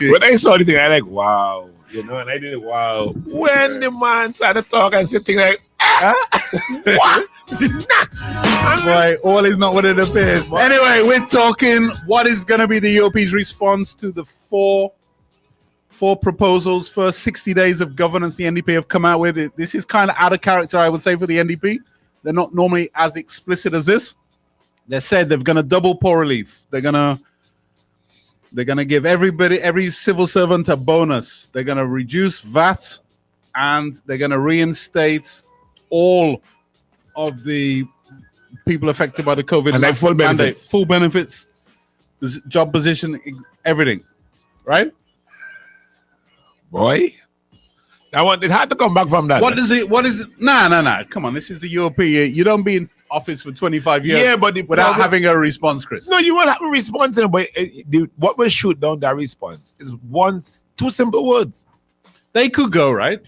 When I saw the thing, I like, wow. You know, and I did it, wow. When the man started talking and sitting like, what? Boy, all is not what it appears. Anyway, we're talking what is going to be the EOP's response to the four proposals, first 60 days of governance the NDP have come out with. This is kind of out of character, I would say, for the NDP. They're not normally as explicit as this. They said they're going to double poor relief. They're going to give every civil servant a bonus. They're going to reduce VAT, and they're going to reinstate all of the people affected by the COVID and like full benefits. Full benefits, job position, everything. Right? Boy. It had to come back from that. What is it? Nah. Come on, this is the European. You don't be in office for 25 years without having a response, Chris. No, you will have a response, but what will shoot down that response is two simple words. They could go, right?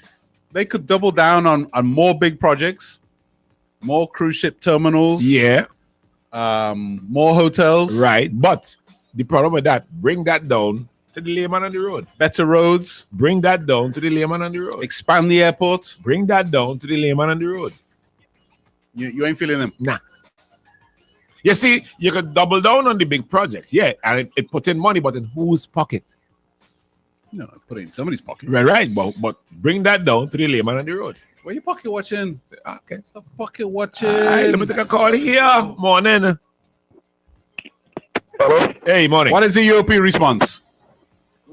They could double down on more big projects, more cruise ship terminals. Yeah. More hotels. Right. But the problem with that, bring that down to the layman on the road. Better roads. Bring that down to the layman on the road. Expand the airport. Bring that down to the layman on the road. You ain't feeling them? Nah. You see, you could double down on the big project. Yeah, and it put in money, but in whose pocket? No, put it in somebody's pocket. Right. But bring that down to the layman on the road. Where you pocket watching? Okay. Stop pocket watching. Let me take a call here. Morning. Hello? Hey, morning. What is the European response?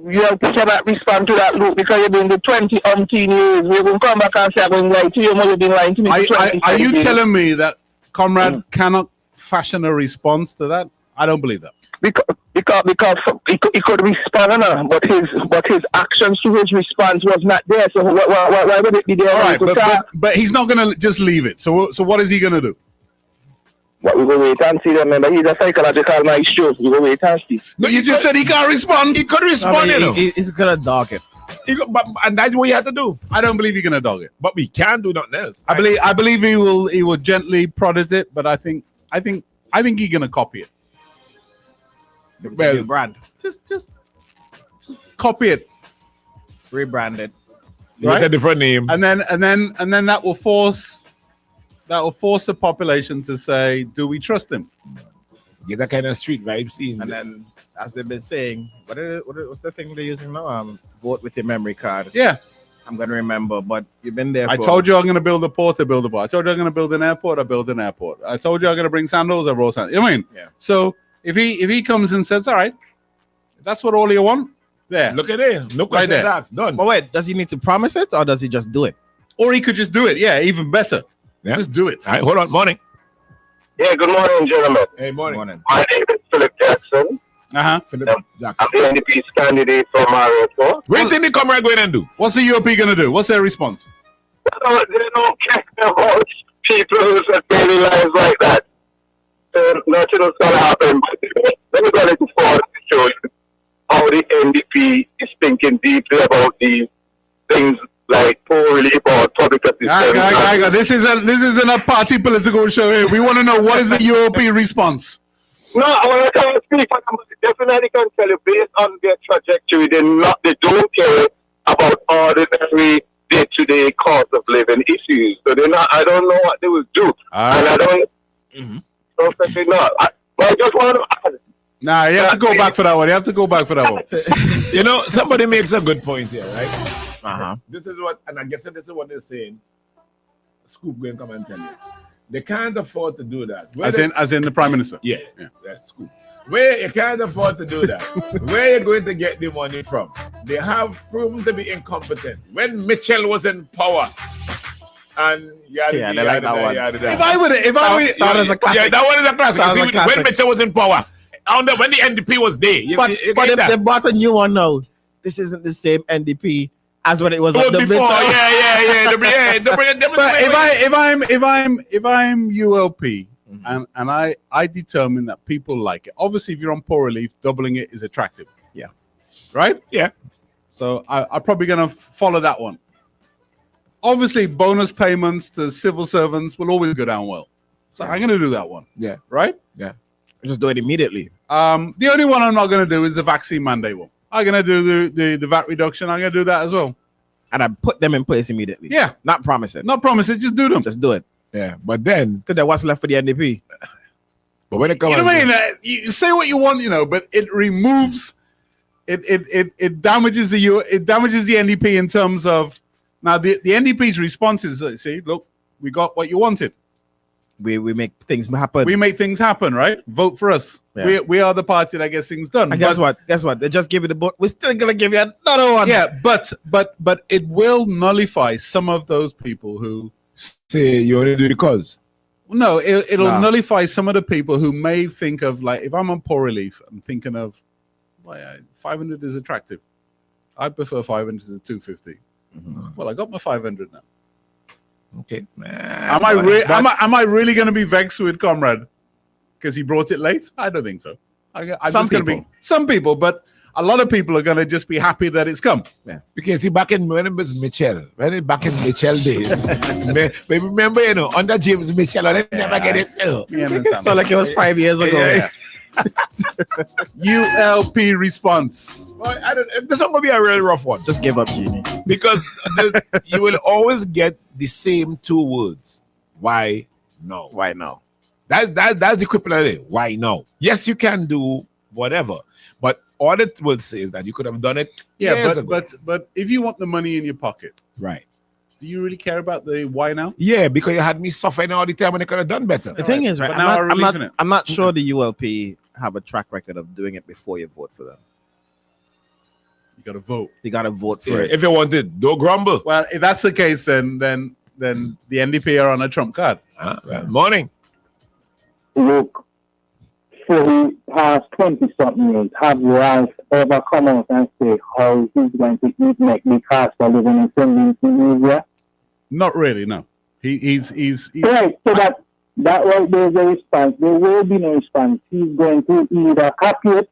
You have to respond to that, Luke, because you've been the 20 umpteen years. We're going to come back and say I'm going to lie to you. You've been lying to me for 20 Are you years. telling me that Comrade cannot fashion a response to that? I don't believe that. Because he could respond, but his actions to his response was not there. So why would it be there? All right, but he's not going to just leave it. So what is he going to do? What we go wait and see. Remember, he's a psychological maestro. We go wait and see. No, you just said he can't respond. He could respond, He's going to dog it. And that's what you have to do. I don't believe you're going to dog it. But we can't do nothing else. I believe he will gently prod at it, but I think he's going to copy it. Well, brand. Just copy it, Rebrand it. Right? A different name. and then that will force the population to say, do we trust him? Get that kind of street vibe scene. And then, as they've been saying, what's the thing they're using now? Vote with your memory card. Yeah. I'm going to remember, but you've been there. I told you I'm going to build a port, I build a port. I told you I'm going to build an airport, I build an airport. I told you I'm going to bring sandals, I roll sandals. You know what I mean? Yeah. So if he comes and says, all right, that's what all you want, there. Look at it. Look right there. That. Done. But wait, does he need to promise it or does he just do it? Or he could just do it. Yeah, even better. Yeah. Just do it. All right, hold on. Morning. Yeah, good morning, gentlemen. Hey, morning. My name is Philip Jackson. Philip Jackson. I'm the NDP's candidate for Marietta. What do you think the comrade going and do? What's the UOP going to do? What's their response? They don't care about people who live daily lives like that. Nothing is going to happen. Let me go a little forward to show you how the NDP is thinking deeply about these things like poor relief or public assistance. This isn't a party political show here. We want to know what is the European response. No, I want to speak for them, but definitely can tell you based on their trajectory, they don't care about ordinary day-to-day cost of living issues. So they're not. I don't know what they will do, and I don't. Perfectly not. But I just want to add. Nah, you have to go back for that one. You know, somebody makes a good point here, right? Uh-huh. This is what, and I guess this is what they're saying. Scoop going to come and tell you. They can't afford to do that. As in the Prime Minister? Yeah, that's Scoop. Where you can't afford to do that. Where are you going to get the money from? They have proven to be incompetent. When Mitchell was in power, and they like that one. That was a classic. Yeah, that one is a classic. When Mitchell was in power, when the NDP was there. But they bought a new one now. This isn't the same NDP as when it was before. Mitchell. Yeah. But if I'm ULP and I determine that people like it. Obviously, if you're on poor relief, doubling it is attractive. Yeah. Right? Yeah. So I'm probably going to follow that one. Obviously, bonus payments to civil servants will always go down well. So I'm going to do that one. Yeah. Right? Yeah. Just do it immediately. The only one I'm not going to do is the vaccine mandate one. I'm gonna do the VAT reduction. I'm gonna do that as well. And I put them in place immediately. Yeah, Not promise it. not promise it, just do them. Just do it. Yeah, but then, So then what's left for the NDP? but when it You comes, know what I mean? You say what you want, you know, but it removes, it damages the NDP in terms of now the NDP's response is see, look, we got what you wanted. We make things happen. We make things happen, right? Vote for us. Yeah. We are the party that gets things done. and guess what? Guess what? They just give you the book. We're still gonna give you another one. Yeah, but it will nullify some of those people who say you only do the cause. no, it'll Nah. nullify some of the people who may think of like if I'm on poor relief, I'm thinking of 500 is attractive. I prefer 500 to 250. Well, I got my 500 now. Okay. Am I really going to be vexed with Comrade because he brought it late? I don't think so. I'm Some just going to be people. some people, but a lot of people are going to just be happy that it's come. Because see, back in when it was Mitchell, back in Mitchell days, remember, you know, under James Mitchell, I never get it. So. You understand? So like it was 5 years ago. Yeah. ULP response. Well, I don't. This one gonna be a real rough one Just give up, Genie. because you will always get the same two words. Why no? Why now? That's the equivalent of it. Why no? Yes, you can do whatever, but all it will say is that you could have done it. Yeah, years ago. but if you want the money in your pocket, right. do you really care about the why now? Yeah, because you had me suffering all the time when I could have done better. The thing is, right? But now we're relieving it. I'm not sure the ULP have a track record of doing it before you vote for them. You got to vote. You got to vote for Yeah, it. if you wanted, don't grumble. Well, if that's the case, then the NDP are on a trump card. Morning. Look, for the past 20 something years, have Rice ever come out and say how he's going to make the cost of living in St. Vincent? Not really, no. He's Right, so that right there is a response. There will be no response. He's going to either copy it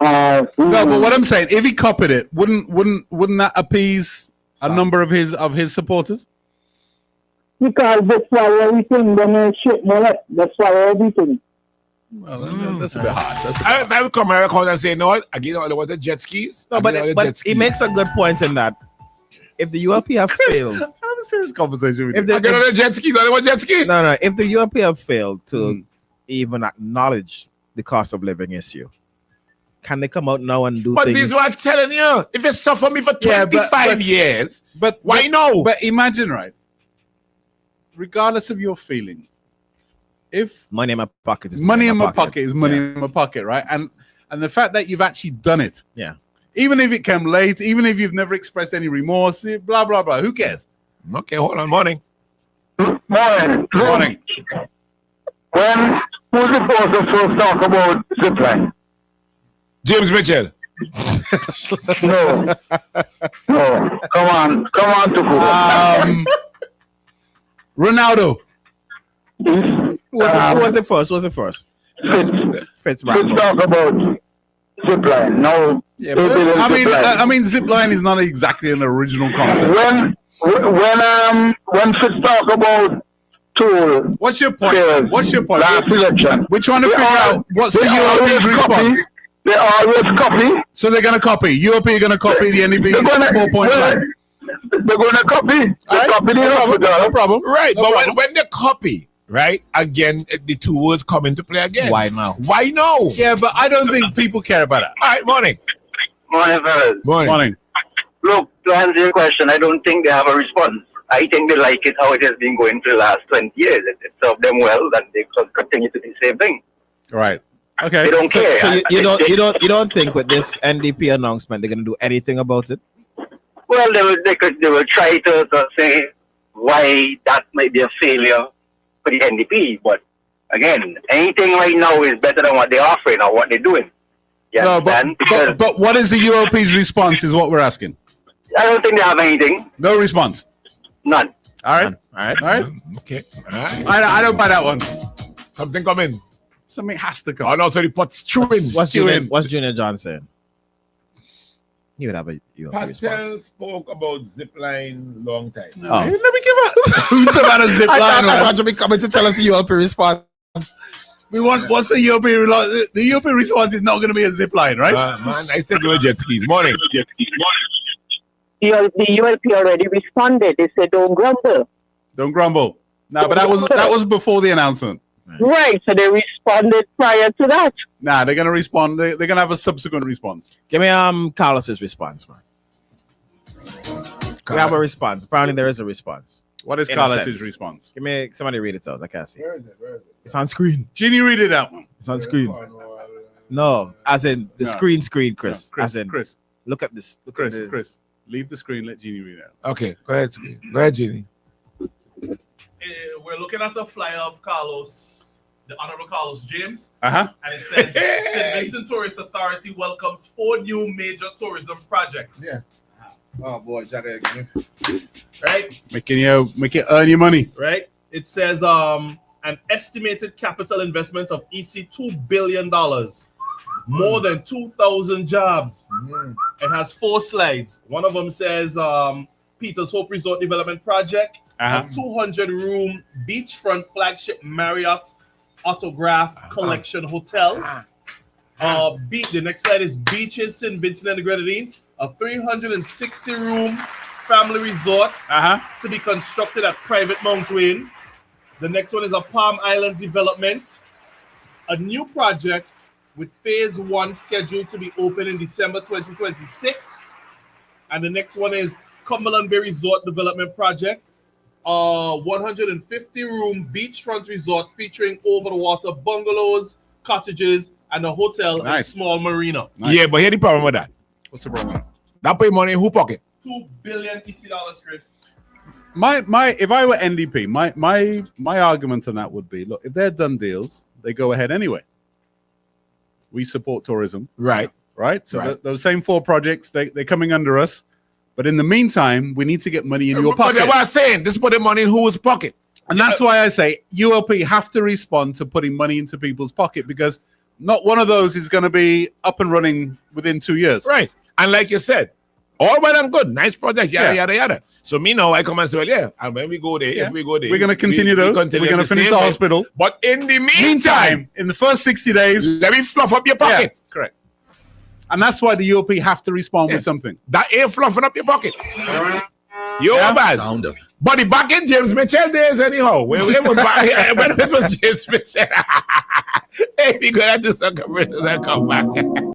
or no. But what I'm saying, if he copied it, wouldn't that appease a number of his supporters? because that's why everything gonna shit more. That's why everything. Well, that's a bit harsh. If I would come here and say, no, I get all the jet skis. No, but he makes a good point in that if the ULP have failed, Have a serious conversation with if you. I get all the jet skis. I don't want jet skis. no, if the ULP have failed to even acknowledge the cost of living issue, can they come out now and do But things? this is what I'm telling you. If you suffer me for Yeah, 25 but- years, But why no? But imagine, right? Regardless of your feelings, if Money in my pocket is money in my pocket is money in my pocket, right? And the fact that you've actually done it, Yeah. even if it came late, even if you've never expressed any remorse, blah blah blah. Who cares? Okay, hold on. Morning. Morning. Morning. When who's supposed to first talk about zipline? James Mitchell. No. No. Come on, Tuku. Ronaldo. Who was the first? Who was the first? Fitz Let's talk about zipline. No. Yeah, they didn't zipline. I mean, zipline is not exactly an original concept. When Fitz talk about tool What's your point? fails What's your point? last election, We're trying to they figure out what's the they always UOP's copy. response. They always copy. So they're going to copy. UOP are going to copy the NDP They're gonna 4-point plan. They're gonna copy. They Alright, copy the no hospital. problem. Right, No but problem. when they copy, right, again, the two words come into play again. Why now? Why no? Yeah, but I don't think people care about that. All right, morning. Morning, fellas. Morning. Morning. Look, to answer your question, I don't think they have a response. I think they like it how it has been going for the last 20 years. It served them well, and they could continue to do the same thing. Right. They Okay. don't care. So you don't think with this NDP announcement they're gonna do anything about it? Well, they will try to say why that might be a failure for the NDP, but again, anything right now is better than what they're offering or what they're doing. You No, but, understand? Because but what is the UOP's response is what we're asking. I don't think they have anything. No response. None. All right. All right. All right. Okay. All right. I don't buy that one. Something come in. Something has to Oh, come. no, so he puts chewing. What's Junior John saying? He would have a response. Patel spoke about zipline long time. Oh. Let me give a hoot about a zip line. I man. thought you'd be coming to tell us the ULP response. We want. What's the UOP? The UOP response is not going to be a zip line, right? Man, I still go with jet skis. Morning. The ULP already responded. They said, don't grumble. Don't grumble. No, but that was before the announcement. Right, so they responded prior to that. Nah, they're going to respond. They're going to have a subsequent response. Give me Carlos's response, man. We have a response. Apparently, there is a response. What is In a Carlos's sense. response? Give me somebody read it out. I can't see. Where is it? It's on screen. Jeannie, read it out. It's on screen. No, as in the No. screen, Chris. No, As in, Chris, look at this. Look at this. Chris, leave the screen. Let Jeannie read it out. Okay, go ahead. Go ahead, Jeannie. We're looking at a flyer of Carlos, the Honorable Carlos James, Uh-huh. and it says St. Vincent Tourist Authority welcomes 4 new major tourism projects. Yeah. Oh boy, Right? Make you earn your money. Right? It says an estimated capital investment of EC $2 billion, more than 2,000 jobs. It has 4 slides. One of them says Peter's Hope Resort Development Project, a 200-room beachfront flagship Marriott Autograph Collection Hotel. The next slide is Beaches St. Vincent and the Grenadines, a 360-room family resort to be constructed at Private Mount Wayne. The next one is a Palm Island development, a new project with phase 1 scheduled to be open in December 2026. And the next one is Cumberland Bay Resort Development Project, a 150-room beachfront resort featuring over-the-water bungalows, cottages, and a hotel and small marina. Nice. Yeah, but here's the problem with that. What's the problem? That pay money in who pocket? $2 billion EC dollars, Chris. My if I were NDP, my argument on that would be, look, if they're done deals, they go ahead anyway. We support tourism, Right. right? So Right. those same 4 projects, they're coming under us. But in the meantime, we need to get money in your But pocket. what I'm saying, this put the money in whose pocket? And that's why I say ULP have to respond to putting money into people's pocket, because not one of those is going to be up and running within 2 years. Right. And like you said, all well and good, nice project, yada, Yeah. yada, yada. So me now, I come and say, well, yeah, and when we go there, Yeah. if we go there, We're going to continue those. We're going to finish same the way. hospital. But in the meantime, Meantime, in the first 60 days, let me fluff up your pocket. correct. And that's why the ULP have to respond Yeah. with something. That ain't fluffing up your pocket. You're bad. Sound of But the back in James Mitchell days anyhow. When it was when it was James Mitchell. Hey, we're gonna do some commercials and come back.